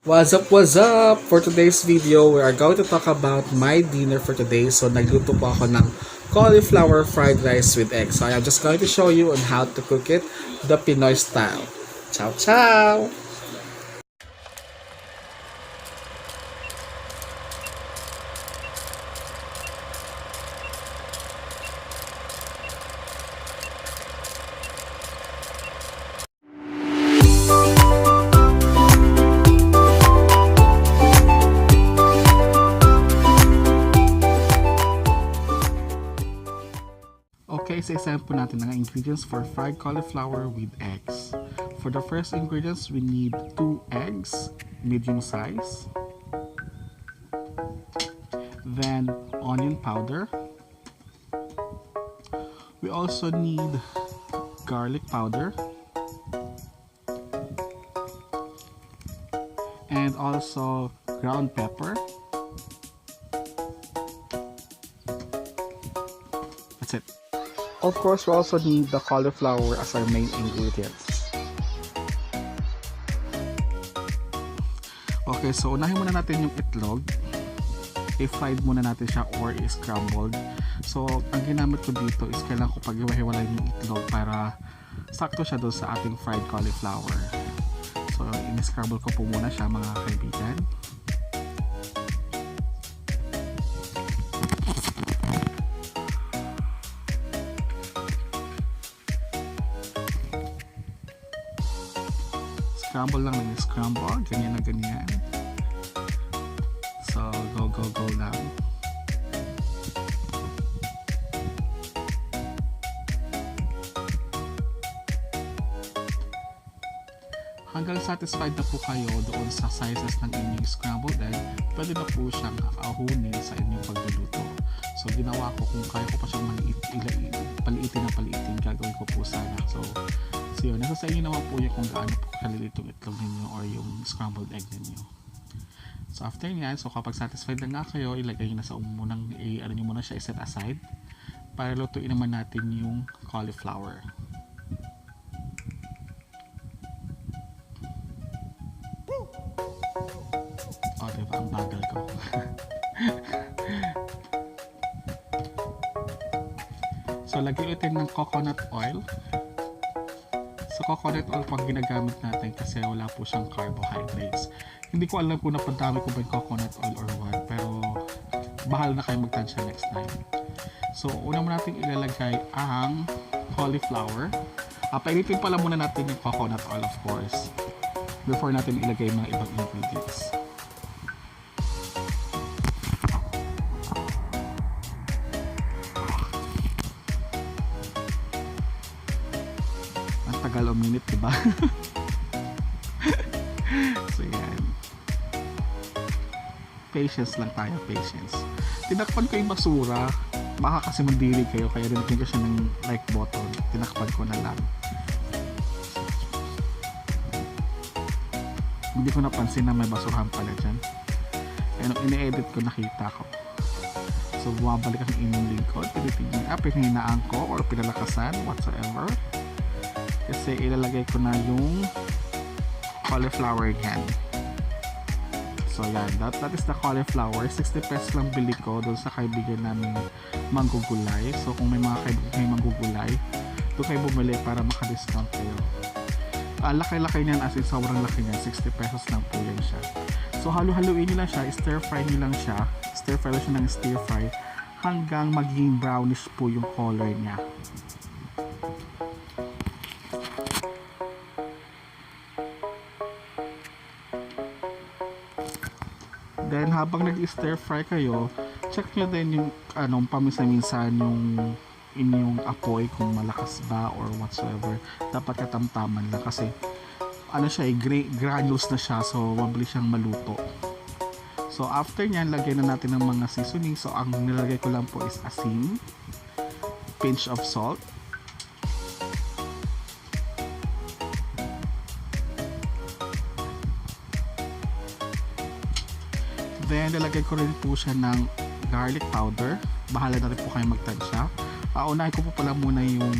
What's up? For today's video, we are going to talk about my dinner for today. So, nagluto po ako ng cauliflower fried rice with eggs. So, I am just going to show you on how to cook it the Pinoy style. Ciao, ciao! Okay, so isahin po natin ang ingredients for fried cauliflower with eggs. For the first ingredients, we need 2 eggs, medium size. Then, onion powder. We also need garlic powder. And also ground pepper. That's it. Of course, we also need the cauliflower as our main ingredients. Okay, so unahin muna natin yung itlog. I-fried muna natin siya or i-scrambled. So, ang ginamit ko dito is kailangan ko pag-iwahiwalay yung itlog para sakto siya doon sa ating fried cauliflower. So, in-scramble ko po muna siya mga kaibigan. Scramble lang ng scramble, ganyan na ganyan. So, go lang. Hanggang satisfied na po kayo doon sa sizes ng inyong scrambled egg, pwede na po siyang ahunin sa inyong pagluluto. So, ginawa ko kung kaya ko pa siyang paliitin, gagawin ko po sana. So yun, nasa sa inyo naman po yung kung gaano po kaliliit yung itlog ninyo or yung scrambled egg ninyo. So after nyan, so kapag satisfied na nga kayo, ilagay nyo na sa umunang, ano nyo muna siya, i-set aside para lutuin naman natin yung cauliflower. O, diba? Ang bagal ko. So lagyan ulit ng coconut oil. So coconut oil pang ginagamit natin kasi wala po siyang carbohydrates. Hindi ko alam kung napadami ko ba yung coconut oil or what, pero bahala na kayo magtansya next time. So una mo natin ilalagay ang cauliflower. Painitin pala muna natin yung coconut oil, of course, before natin ilagay mga ibang ingredients. Tagal o minute, diba? So yan, patience lang tayo, patience. Tinakpan ko yung basura, baka kasi mandiri kayo, kaya dinakpan ko siya ng like button, tinakpan ko na lang. Hindi ko napansin na may basurahan pala dyan, kaya nung ini-edit ko nakita ko. So bumabalik ang inyong lingkod, tinitignan, pinahinaan ko or pinalakasan, whatsoever, kasi ilalagay ko na yung cauliflower yan. So yan, that is the cauliflower. 60 pesos lang bili ko doon sa kaibigan namin manggugulay. So kung may mga kaibigan may manggugulay, doon kayo bumili para maka-discount kayo. Laki-laki niyan, as in sobrang laki niyan, 60 pesos lang po yan siya. So halu-haluin nyo lang siya, stir-fry nyo lang siya, stir-fry lang siya ng stir-fry hanggang maging brownish po yung color niya. Then habang nag-stir fry kayo, check nyo din yung paminsan-minsan yung inyong apoy kung malakas ba or whatsoever. Dapat katamtaman lang kasi granules na siya, so mabilis siyang maluto. So after nyan, lagyan na natin ng mga seasoning. So ang nilagay ko lang po is asin, pinch of salt, then nilagay ko rin po siya ng garlic powder. Bahala na rin po kayo magtansya. Unahin ko po pala muna yung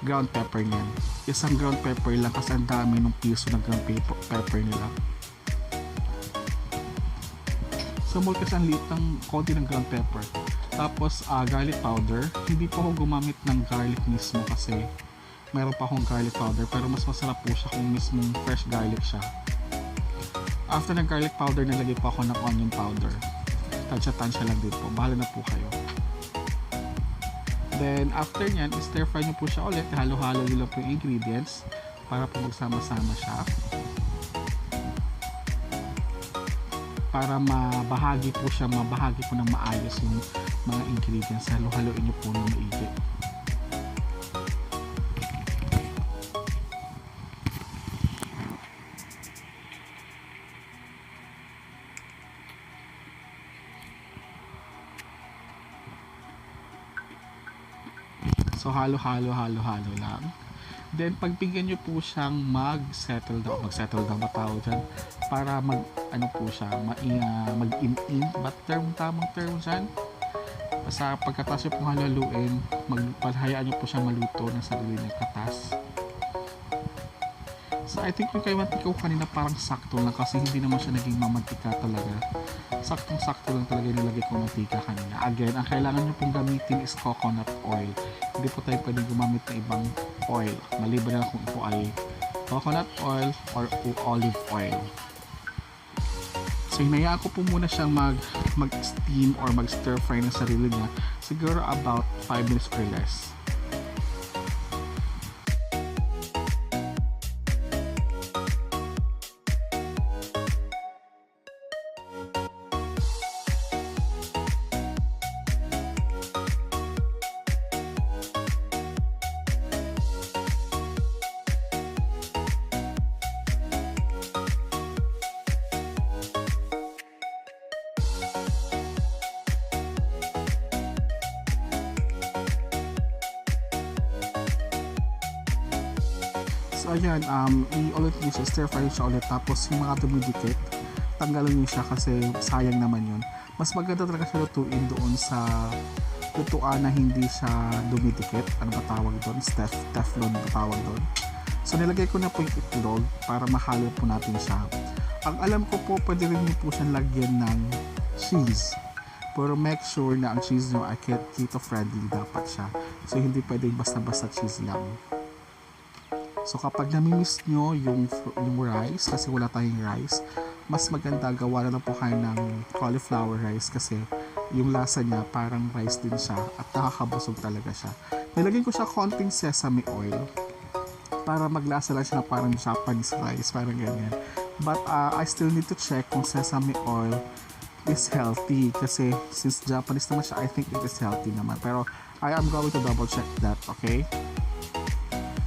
ground pepper niyan. Isang ground pepper lang kasi ang dami ng piso ng ground pepper nila. Small kasi ang liit ng konti ng ground pepper. Tapos garlic powder. Hindi po ako gumamit ng garlic mismo kasi meron pa akong garlic powder, pero mas masarap po siya kung mismong fresh garlic siya. After ng garlic powder, nilagay po ako ng onion powder. Tansya-tansya lang din po. Bahala na po kayo. Then, after nyan, stir fry nyo po siya ulit. Halo-halo nyo lang po yung ingredients para po magsama-sama siya. Para mabahagi po siya, mabahagi po ng maayos yung mga ingredients. Halo-haloin nyo po ng maigi. So, halo-halo lang. Then, pagbigyan nyo po siyang mag-settle down ba tawag dyan? Para po siya, mag-in-in, ba tamang term dyan? Basta pagkatas nyo pong halaluin, hayaan nyo po siya maluto ng sarili ng katas. So, I think yung kay mantika ko kanina parang sakto lang kasi hindi naman siya naging mamantika talaga. Saktong-sakto lang talaga yung nilagay ko mantika kanina. Again, ang kailangan nyo pong gamitin is coconut oil. Hindi po tayo pwedeng gumamit ng ibang oil. Maliban na kung ito ay coconut oil or olive oil. So, hinayaan ko po muna siyang mag-steam or mag-stir fry ng sarili niya. Siguro about 5 minutes or less. So ayan, i-ulit nyo siya, stir fry siya ulit, tapos yung mga dumidikit, tanggalin nyo siya kasi sayang naman yun. Mas maganda talaga siya lutuin doon sa lutuan na hindi siya dumidikit. Ano ba tawag doon? Teflon ba tawag doon? So nilagay ko na po yung itlog para mahalo po natin siya. Ang alam ko po, pwede rin nyo po siyang lagyan ng cheese. Pero make sure na ang cheese nyo ay keto friendly dapat siya. So hindi pwedeng basta-basta cheese lang. So kapag namimiss nyo yung rice, kasi wala tayong rice, mas maganda gawa na lang po kayo ng cauliflower rice kasi yung lasa niya parang rice din siya at nakakabusog talaga siya. Nilagyan ko siya konting sesame oil para maglasa lang siya na parang Japanese rice, parang ganyan. But I still need to check kung sesame oil is healthy kasi since Japanese naman siya, I think it is healthy naman. Pero I am going to double check that, okay?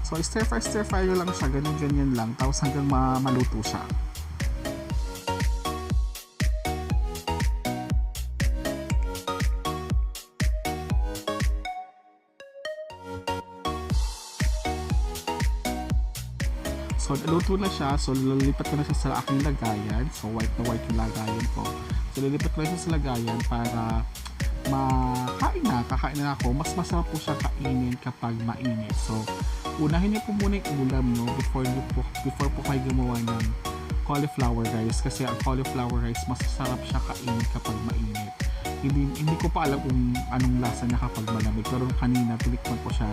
So, stir fry nyo lang siya, ganyan lang, tapos hanggang maluto siya. So, naluto na siya, so lilipat ko na siya sa aking lagayan. So, white na white yung lagayan ko. So, lilipat ko na siya sa lagayan para kakain na ako. Mas masarap po siya kainin kapag mainit. So, unahin niyo po muna yung ulam nyo before po kayo gumawa ng cauliflower rice kasi ang cauliflower rice masasarap siya kainin kapag mainit. Hindi ko pa alam kung anong lasa niya kapag malamig, pero kanina tinikman ko siya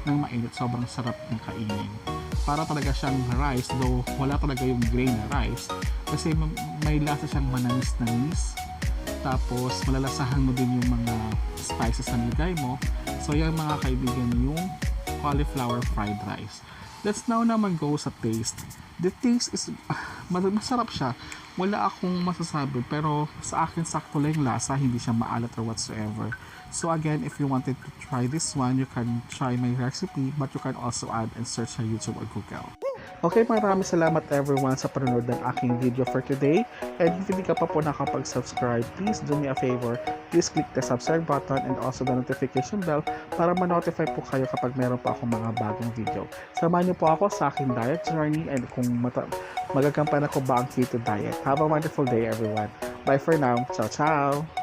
ng mainit, sobrang sarap ng kainin. Para talaga siyang rice, though wala talaga yung grain na rice kasi may lasa siyang manamis-namis, tapos malalasahan mo din yung mga spices na nilagay mo. So yan mga kaibigan, yung cauliflower fried rice. Let's now naman go sa taste. The taste is masarap siya. Wala akong masasabi, pero sa akin sakto lang yung lasa, hindi siya maalat or whatsoever. So again, if you wanted to try this one, you can try my recipe, but you can also add and search sa YouTube or Google. Okay, maraming salamat everyone sa panonood ng aking video for today. And if hindi ka pa po nakapag-subscribe, please do me a favor. Please click the subscribe button and also the notification bell para ma-notify po kayo kapag meron pa akong mga bagong video. Samahan niyo po ako sa aking diet journey and kung magagampan ako ba ang keto diet. Have a wonderful day everyone. Bye for now. Ciao, ciao!